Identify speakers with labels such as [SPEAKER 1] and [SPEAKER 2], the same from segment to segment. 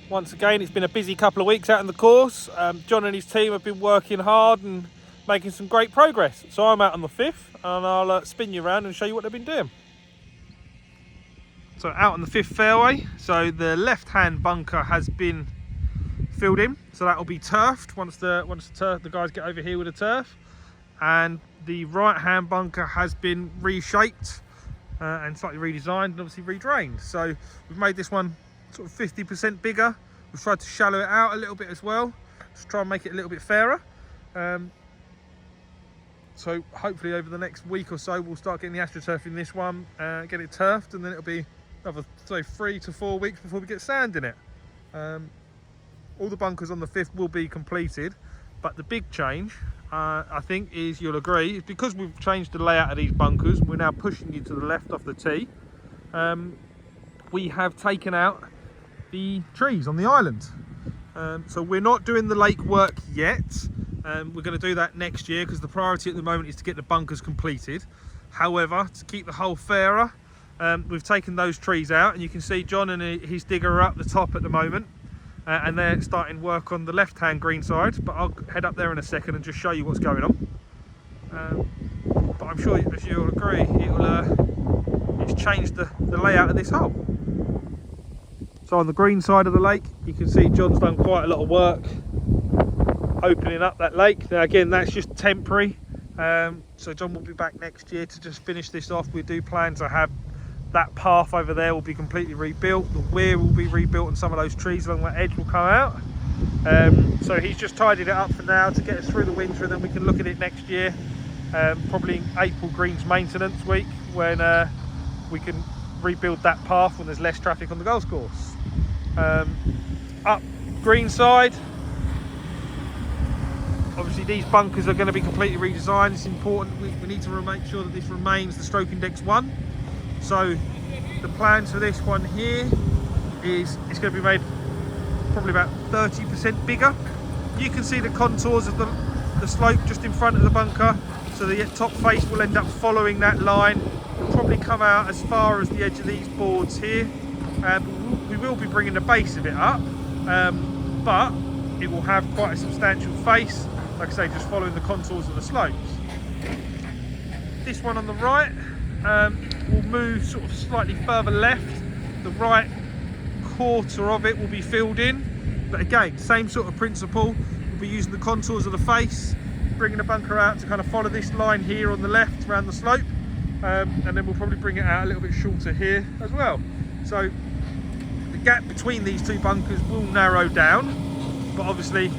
[SPEAKER 1] Once again, it's been a busy couple of weeks out on the course. John and his team have been working hard and making some great progress. So I'm out on the 5th and I'll spin you around and show you what they've been doing. So out on the 5th fairway, so the left-hand bunker has been filled in, so that will be turfed once the guys get over here with the turf, and the right-hand bunker has been reshaped and slightly redesigned and obviously redrained. So we've made this one sort of 50% bigger. We've tried to shallow it out a little bit as well, just try and make it a little bit fairer. So hopefully over the next week or so we'll start getting the astroturf in this one, get it turfed, and then it'll be another, say, 3 to 4 weeks before we get sand in it. All the bunkers on the 5th will be completed, but the big change, I think, is, you'll agree, is because we've changed the layout of these bunkers, we're now pushing you to the left off the tee. We have taken out the trees on the island. So we're not doing the lake work yet. We're going to do that next year because the priority at the moment is to get the bunkers completed. However, to keep the hole fairer, we've taken those trees out, and you can see John and his digger are up the top at the moment, and they're starting work on the left-hand green side, but I'll head up there in a second and just show you what's going on. But I'm sure, as you'll agree, it's changed the layout of this hole. So on the green side of the lake, you can see John's done quite a lot of work opening up that lake. Now again, that's just temporary, so John will be back next year to just finish this off. We do plan to have that path over there will be completely rebuilt, the weir will be rebuilt, and some of those trees along that edge will come out. So he's just tidied it up for now to get us through the winter, and then we can look at it next year, probably April Greens maintenance week, when we can rebuild that path when there's less traffic on the golf course. Up Greenside, obviously these bunkers are going to be completely redesigned. It's important, we need to make sure that this remains the stroke index 1. So the plans for this one here is it's going to be made probably about 30% bigger. You can see the contours of the slope just in front of the bunker, so the top face will end up following that line. It'll probably come out as far as the edge of these boards here. We will be bringing the base of it up, but it will have quite a substantial face, like I say, just following the contours of the slopes. This one on the right will move sort of slightly further left. The right quarter of it will be filled in, but again, same sort of principle. We'll be using the contours of the face, bringing the bunker out to kind of follow this line here on the left around the slope, and then we'll probably bring it out a little bit shorter here as well. So the gap between these two bunkers will narrow down, but obviously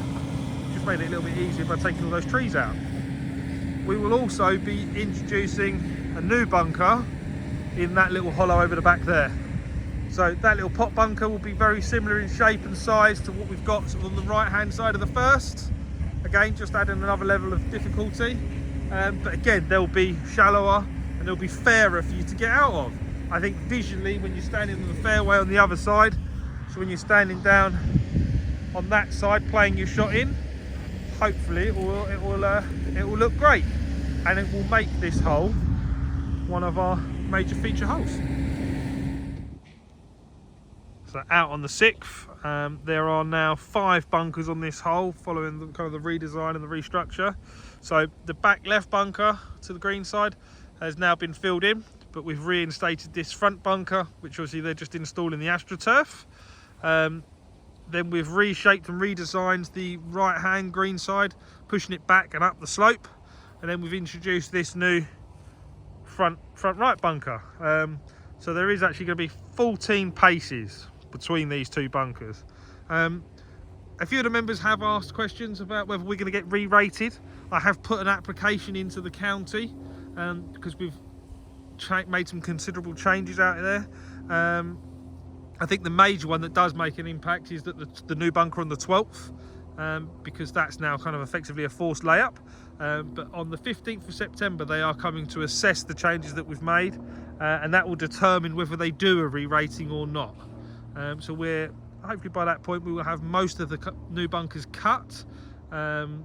[SPEAKER 1] just made it a little bit easier by taking all those trees out. We will also be introducing a new bunker in that little hollow over the back there. So that little pot bunker will be very similar in shape and size to what we've got sort of on the right hand side of the first. Again, just adding another level of difficulty, but again, they'll be shallower and they'll be fairer for you to get out of. I think visually, when you're standing on the fairway on the other side, so when you're standing down on that side playing your shot in, hopefully it will look great, and it will make this hole one of our major feature holes. So out on the 6th, there are now 5 bunkers on this hole, following the kind of the redesign and the restructure. So the back left bunker to the green side has now been filled in, but we've reinstated this front bunker, which obviously they're just installing the astroturf. Then we've reshaped and redesigned the right hand green side, pushing it back and up the slope, and then we've introduced this new front right bunker. So there is actually going to be 14 paces between these two bunkers. A few of the members have asked questions about whether we're going to get re-rated. I have put an application into the county because we've made some considerable changes out there. I think the major one that does make an impact is that the new bunker on the 12th, because that's now kind of effectively a forced layup. But on the 15th of September, they are coming to assess the changes that we've made, and that will determine whether they do a re-rating or not. So we're hopefully by that point we will have most of the new bunkers cut, and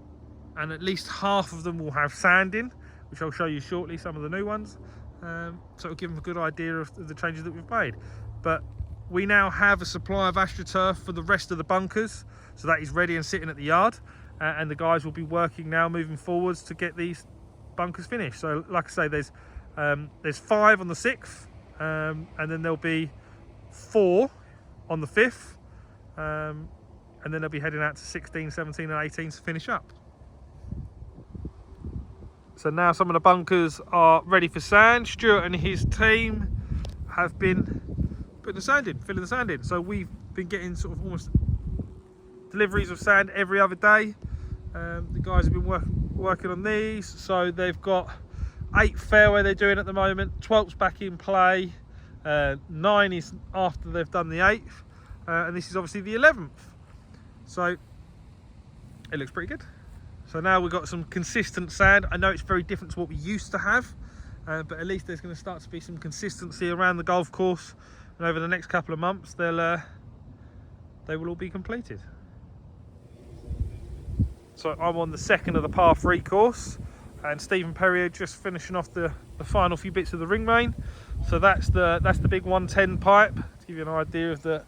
[SPEAKER 1] at least half of them will have sand in, which I'll show you shortly, some of the new ones. So it'll give them a good idea of the changes that we've made. But we now have a supply of AstroTurf for the rest of the bunkers, so that is ready and sitting at the yard, and the guys will be working now moving forwards to get these bunkers finished. So like I say, there's 5 on the 6th, and then there'll be 4 on the 5th, and then they'll be heading out to 16, 17 and 18 to finish up. So now some of the bunkers are ready for sand. Stuart and his team have been putting the sand in, filling the sand in. So we've been getting sort of almost deliveries of sand every other day. The guys have been working on these. So they've got 8 fairway they're doing at the moment, 12's back in play, 9 is after they've done the 8th, and this is obviously the 11th. So it looks pretty good. So now we've got some consistent sand. I know it's very different to what we used to have, but at least there's going to start to be some consistency around the golf course, and over the next couple of months they will all be completed. So I'm on the 2nd of the par 3 course, and Stephen Perrier just finishing off the final few bits of the ring main. So that's the big 110 pipe, to give you an idea of the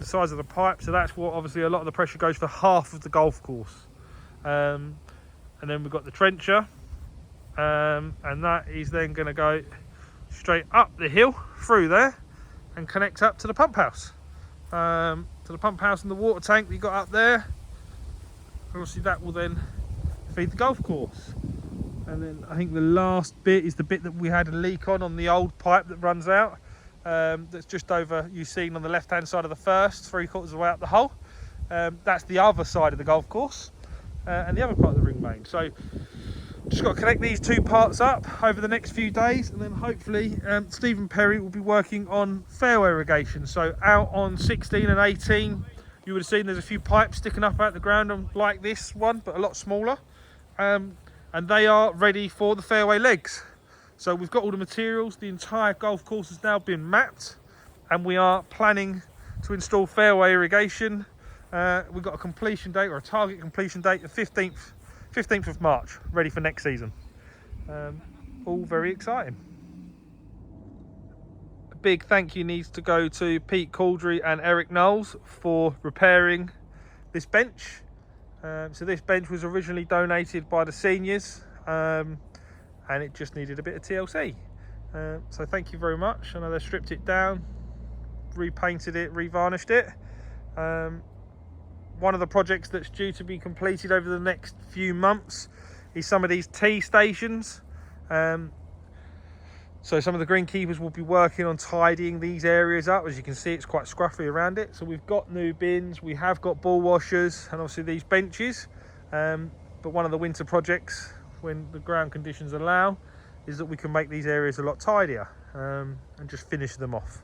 [SPEAKER 1] size of the pipe. So that's what obviously a lot of the pressure goes for half of the golf course. And then we've got the trencher, and that is then going to go straight up the hill through there and connect up to the pump house, and the water tank that you got up there. Obviously that will then feed the golf course. And then I think the last bit is the bit that we had a leak on the old pipe that runs out, that's just over, you've seen on the left hand side of the first, 3/4 of the way up the hole. That's the other side of the golf course, and the other part of the ring main. So just got to connect these 2 parts up over the next few days, and then hopefully Stephen Perry will be working on fairway irrigation. So out on 16 and 18 you would have seen there's a few pipes sticking up out the ground like this one, but a lot smaller, and they are ready for the fairway legs. So we've got all the materials. The entire golf course has now been mapped, and we are planning to install fairway irrigation. We've got a completion date, or a target completion date, the 15th of March, ready for next season. All very exciting. A big thank you needs to go to Pete Caldry and Eric Knowles for repairing this bench. So this bench was originally donated by the seniors, and it just needed a bit of TLC. So thank you very much. I know they stripped it down, repainted it, revarnished it. One of the projects that's due to be completed over the next few months is some of these tee stations. So some of the greenkeepers will be working on tidying these areas up. As you can see, it's quite scruffy around it. So we've got new bins, we have got ball washers, and obviously these benches. But one of the winter projects, when the ground conditions allow, is that we can make these areas a lot tidier, and just finish them off.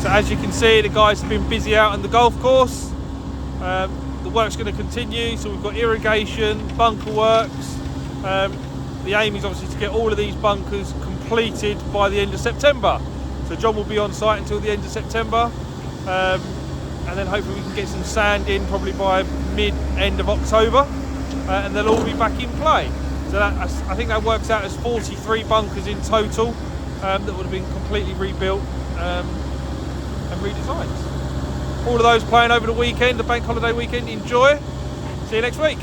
[SPEAKER 1] So as you can see, the guys have been busy out on the golf course. The work's going to continue, so we've got irrigation, bunker works. The aim is obviously to get all of these bunkers completed by the end of September. So John will be on site until the end of September, and then hopefully we can get some sand in probably by mid-end of October, and they'll all be back in play. So I think that works out as 43 bunkers in total, that would have been completely rebuilt and redesigned. All of those playing over the weekend, the bank holiday weekend. Enjoy. See you next week.